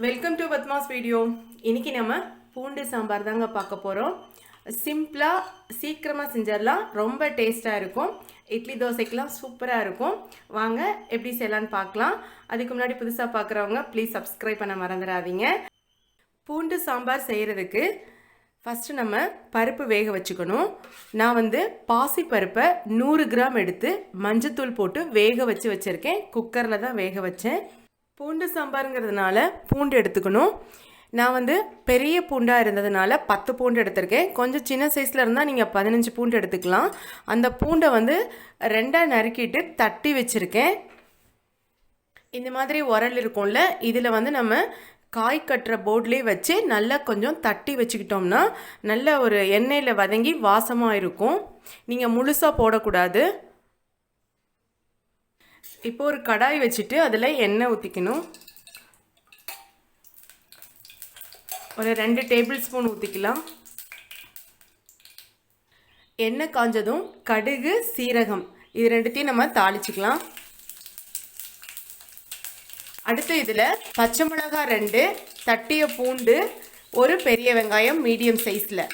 Welcome to Padma's video. இன்றைக்கி நம்ம பூண்டு சாம்பார் தாங்க பார்க்க போகிறோம். சிம்பிளாக சீக்கிரமாக செஞ்சிடலாம், ரொம்ப டேஸ்ட்டாக இருக்கும். இட்லி தோசைக்கெலாம் சூப்பராக இருக்கும். வாங்க எப்படி செய்யலான்னு பார்க்கலாம். அதுக்கு முன்னாடி புதுசாக பார்க்குறவங்க ப்ளீஸ் சப்ஸ்கிரைப் பண்ண மறந்துடாதீங்க. பூண்டு சாம்பார் செய்கிறதுக்கு ஃபஸ்ட்டு நம்ம பருப்பு வேக வச்சுக்கணும். நான் பாசி பருப்பை 100 கிராம் எடுத்து மஞ்சத்தூள் போட்டு வேக வச்சுருக்கேன். குக்கரில் தான் வேக வச்சேன். பூண்டு சாம்பாருங்கிறதுனால பூண்டு எடுத்துக்கணும். நான் பெரிய பூண்டாக இருந்ததுனால 10 பூண்டு எடுத்திருக்கேன். கொஞ்சம் சின்ன சைஸில் இருந்தால் நீங்கள் 15 பூண்டு எடுத்துக்கலாம். அந்த பூண்டை 2ஆக நறுக்கிட்டு தட்டி வச்சுருக்கேன். இந்த மாதிரி உரல் இருக்கும்ல, இதில் நம்ம காய் கட்டுற போர்ட்லேயே வச்சு நல்லா கொஞ்சம் தட்டி வச்சுக்கிட்டோம்னா நல்ல ஒரு எண்ணெயில் வதங்கி வாசமாக இருக்கும். நீங்கள் முழுசாக போடக்கூடாது. இப்போ ஒரு கடாய் வச்சுட்டு அதில் எண்ணெய் ஊற்றிக்கணும். ஒரு 2 டேபிள் ஸ்பூன் ஊற்றிக்கலாம். எண்ணெய் காஞ்சதும் கடுகு, சீரகம் இது ரெண்டுத்தையும் நம்ம தாளிச்சிக்கலாம். அடுத்து இதில் பச்சை மிளகாய் 2, தட்டிய பூண்டு, ஒரு பெரிய வெங்காயம் மீடியம் சைஸில்,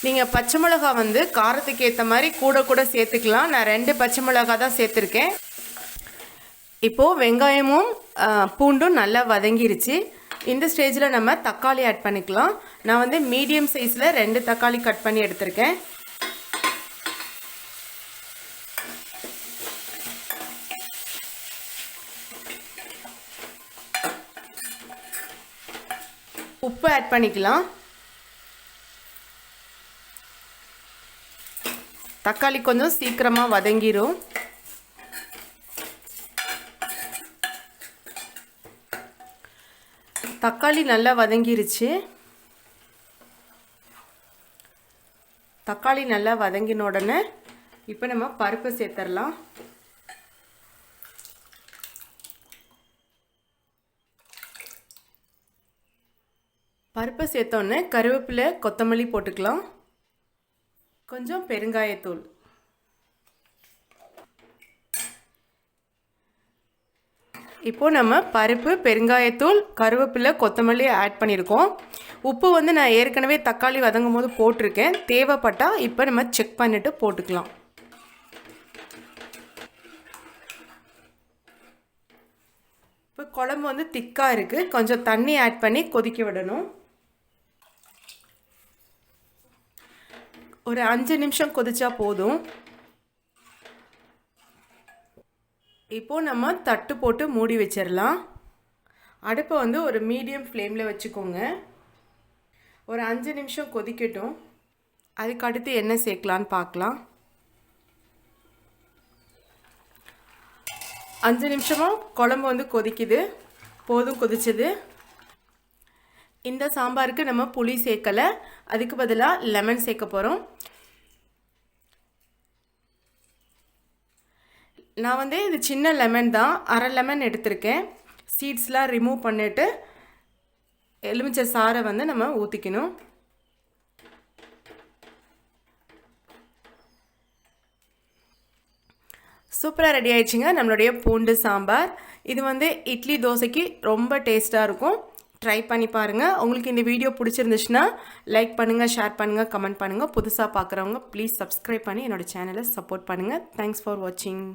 நீங்கள் பச்சை மிளகா காரத்துக்கு ஏற்ற மாதிரி கூட சேர்த்துக்கலாம். நான் 2 பச்சை மிளகா தான் சேர்த்துருக்கேன். இப்போது வெங்காயமும் பூண்டும் நல்லா வதங்கிருச்சு. இந்த ஸ்டேஜில் நம்ம தக்காளி ஆட் பண்ணிக்கலாம். நான் மீடியம் சைஸில் 2 தக்காளி கட் பண்ணி எடுத்திருக்கேன். உப்பு ஆட் பண்ணிக்கலாம். தக்காளி கொஞ்சம் சீக்கிரமாக வதங்கிரும். தக்காளி நல்லா வதங்கிருச்சு. தக்காளி நல்லா வதங்கின உடனே இப்போ நம்ம பருப்பு சேர்த்துடலாம். பருப்பை சேர்த்தோன்னே கருவேப்பிலை, கொத்தமல்லி போட்டுக்கலாம். கொஞ்சம் பெருங்காயத்தூள், இப்போது நம்ம பருப்பு, பெருங்காயத்தூள், கருவேப்பிலை, கொத்தமல்லி ஆட் பண்ணியிருக்கோம். உப்பு நான் ஏற்கனவே தக்காளி வதங்கும் போது போட்டிருக்கேன். தேவைப்பட்டால் இப்போ நம்ம செக் பண்ணிவிட்டு போட்டுக்கலாம். இப்போ குழம்பு திக்காக இருக்குது. கொஞ்சம் தண்ணி ஆட் பண்ணி கொதிக்க விடணும். ஒரு 5 நிமிஷம் கொதிச்சா போதும். இப்போது நம்ம தட்டு போட்டு மூடி வச்சிடலாம். அடுப்பை ஒரு மீடியம் ஃப்ளேமில் வச்சுக்கோங்க. ஒரு 5 நிமிஷம் கொதிக்கட்டும். அதுக்கு அடுத்து என்ன சேர்க்கலான்னு பார்க்கலாம். 5 நிமிஷமாக குழம்பு கொதிக்குது. போதும் கொதிச்சது. இந்த சாம்பாருக்கு நம்ம புளி சேர்க்கலை, அதுக்கு பதிலாக லெமன் சேர்க்க போகிறோம். நான் இது சின்ன லெமன் தான், அரை லெமன் எடுத்திருக்கேன். சீட்ஸ்லாம் ரிமூவ் பண்ணிவிட்டு எலுமிச்சை சாறை நம்ம ஊற்றிக்கணும். சூப்பராக ரெடி ஆயிடுச்சுங்க நம்மளுடைய பூண்டு சாம்பார். இது இட்லி தோசைக்கு ரொம்ப டேஸ்ட்டாக இருக்கும். ட்ரை பண்ணி பாருங்கள். உங்களுக்கு இந்த வீடியோ பிடிச்சிருந்துச்சுன்னா லைக் பண்ணுங்கள், ஷேர் பண்ணுங்கள், கமெண்ட் பண்ணுங்கள். புதுசாக பார்க்குறவங்க ப்ளீஸ் சப்ஸ்கிரைப் பண்ணி என்னோடய சேனலை சப்போர்ட் பண்ணுங்கள். தேங்க்ஸ் ஃபார் வாட்சிங்.